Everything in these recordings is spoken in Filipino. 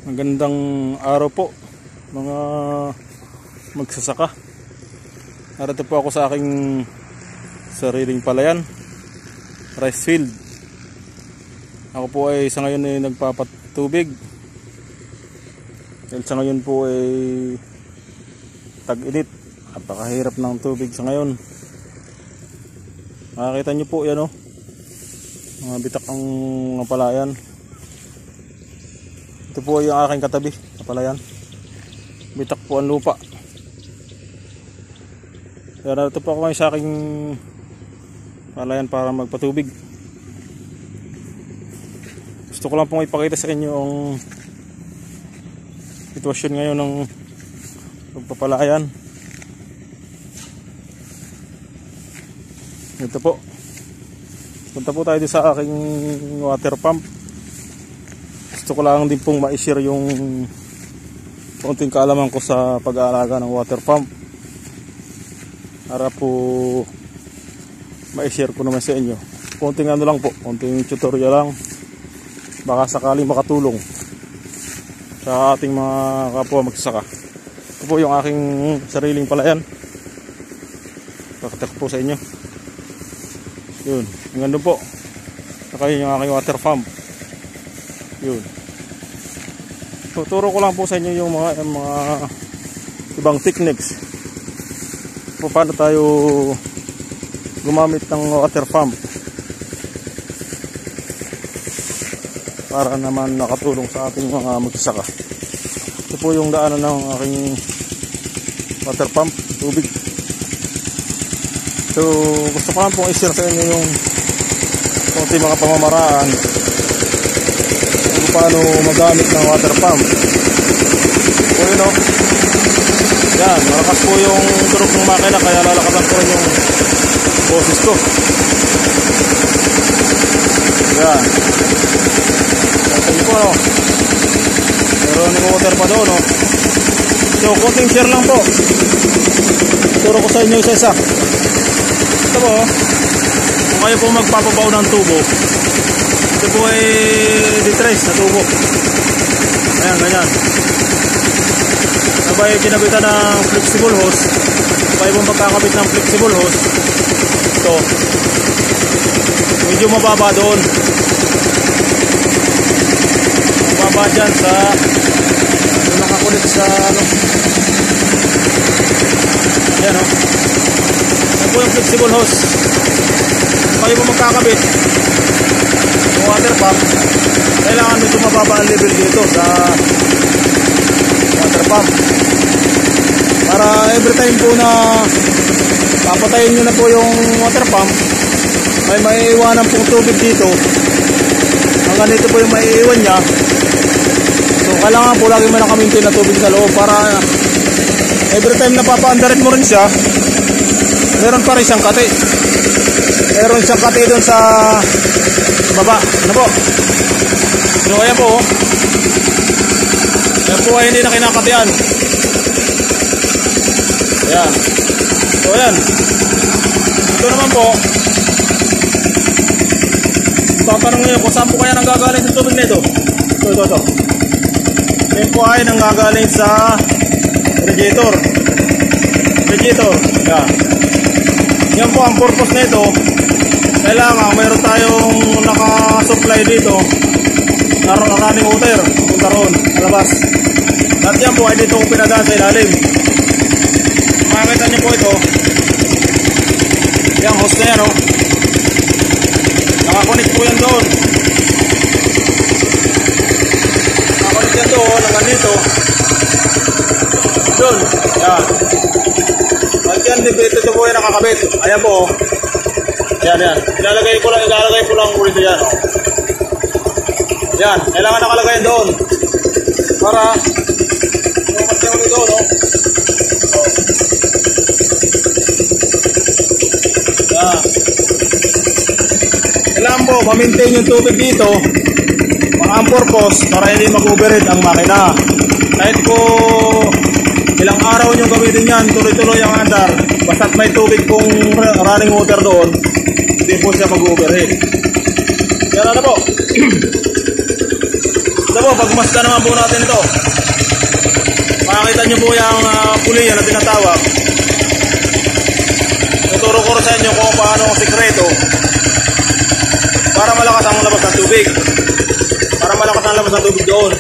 Magandang araw po mga magsasaka. Narito po ako sa aking sariling palayan, rice field. Ako po ay sa ngayon ay nagpapatubig. Dahil sa ngayon po ay tag-init. Napakahirap ng tubig sa ngayon. Makikita nyo po yan, mga bitak ng mga palayan. Ito po yung aking katabi na palayan. Bitak po ang lupa. Kaya narito po ako ngayon sa aking palayan para magpatubig. Gusto ko lang pong ipakita sa inyo ang sitwasyon ngayon ng pagpapalayan. Ito po. Punta po tayo sa aking water pump. Gusto ko lang din pong ma-share yung konting kaalaman ko sa pag-aalaga ng water pump para po ma-share ko naman sa inyo. Konting ano lang po, konting tutorial lang, baka sakaling makatulong sa ating mga kapwa magsasaka. Ito po yung aking sariling palayan. Pakita ko po sa inyo. Yun, hanggang doon po. Saka yun yung aking water pump. Yun. Tuturo ko lang po sa inyo yung mga ibang techniques po paano tayo gumamit ng water pump para naman nakatulong sa ating mga magsasaka. Ito po yung daanan ng aking water pump, tubig. So gusto ko lang pong i-share sa inyo yung konti mga pamamaraan kung paano magamit ng water pump. So yun yan, malakas po yung turok ng makina kaya lalakasan ko rin yung boses ko. Yan. Ito nyo po meron yung water pa doon So konting share lang po. Turo ko sa inyo isa-isa. Ito po kung kayo po magpapabaw ng tubo, ito po ay detrace na tubo. Ayan, ganyan. Sabay kinabitan ng flexible hose. Sabay po magkakabit ng flexible hose. Ito medyo mababa doon. Mababa dyan sa nakakulit sa ayan Ayan po yung flexible hose. Sabay po magkakabit yung water pump. Kailangan medyo mababa ang level dito sa water pump para every time po na papatayin nyo na po yung water pump may maiiwanan pong tubig dito. Hanggang dito po yung maiiwan nya. So kailangan po lagi man nakamintin na tubig sa loob para every time na papaandarin mo rin siya, meron pa rin siyang kati. Meron siyang kati doon sa baba. Ano po? So ayan po Ayan po ay hindi na kinakatian. Ayan. So ayan. Ito naman po, tatanong nyo kung saan po kaya nanggagaling sa tubig nito. Ito. Ayan po ay nanggagaling sa radiator. Ayan. Yan po ang purpose nito. Kailangan mayroon tayong naka-supply dito na running water punta roon, alabas. At yan po ay dito ko pinadaan sa ilalim. Makikita nyo po ito. Yung hose na yan nakakonect po yan doon. Nakakonect yan doon, hanggang dito. Doon, yan. At yan, dito po yan nakakabit. Ayan po. Yan. Ilalagay ko lang ulit yan. Yan, kailangan nakalagay yan doon. Para umat yung ulit doon. Yan. Kailangan po, ma-maintain yung tubig dito. Ang purpose, para hindi mag-overheat ang makina. Kahit po ilang araw nyo gamitin yan, tuloy-tuloy ang andar. Basta't may tubig pong running water doon, hindi po siya mag-overheat. Yan po. Ito po, pagmasdan naman po natin ito. Makakita nyo po yung puliya na tinatawag. Tuturo ko sa inyo kung paano ang sikreto para malakas ang labas ng tubig. Para malakas ang labas ng tubig doon.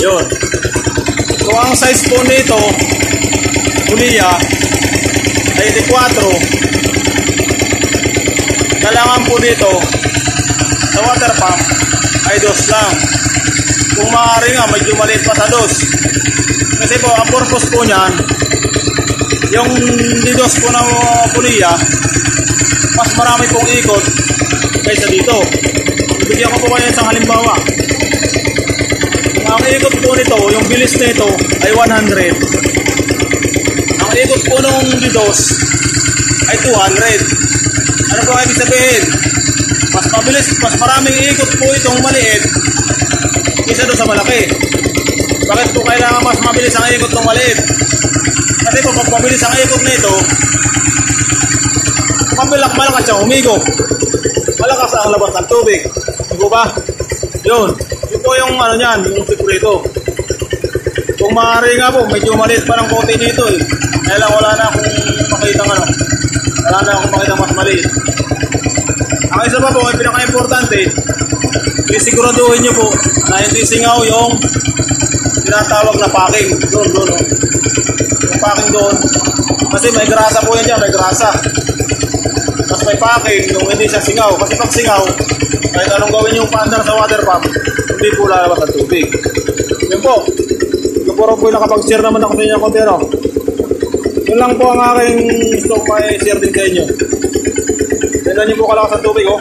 Yun. So ang size po nito, puliya, ay 24. Kailangan po dito sa water pump ay 2 lang. Kung maaari nga, medyo maliit pa sa 2. Kasi po, ang purpose po niyan, yung didos po ng puliya, mas marami pong ikot kaysa dito. Bigyan ko po kayo isang halimbawa. Ang ikot po nito, yung bilis nito ay 100. Ang ikot po ng didos ay 200. Ano po ang ibig sabihin? Mas mabilis, mas maraming ikot po itong maliit kaysa doon sa malaki. Bakit po kailangan mas mabilis ang ikot ng maliit? Kasi po pag mabilis ang ikot nito, malakas siyang umigo. Malakas ang labas ng tubig. Diba ba? Yun. Yun po yung ano niyan, yung sikreto. Kung maaari nga po, medyo maliit pa ng kote dito eh. Kaya lang wala na akong makita ano. Wala na akong makita mas maliit. Ang isa pa po, ang pinaka-importante, isiguraduhin nyo po na hindi singaw yung tinatawag na packing. Doon. Yung packing doon. Kasi may grasa po yan dyan, may grasa. Tapos may packing, yung hindi siya singaw. Kasi pag singaw, kahit anong gawin yung paandar sa water pump, hindi po lalabas ang tubig. Yun po. Yung puro po nakapag-share naman ako sa inyo kontero. Yun lang po ang aking gusto may share din sa inyo. Tignan niyo po kalakas ang tubig, oh.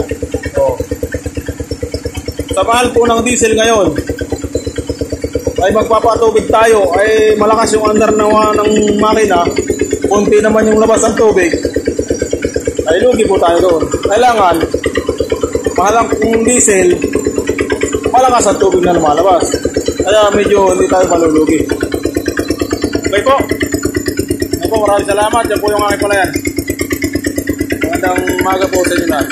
Sa mahal po ng diesel ngayon, ay magpapatubig tayo, ay malakas yung andar ng makina, konti naman yung labas ng tubig, ay lugi po tayo doon. Kailangan, mahal ang diesel, malakas ang tubig na lumalabas. Kaya medyo hindi tayo malulugi. Okay po. Maraming salamat. Yan po yung aking palayan. Magandang umaga po sa inyo lahat.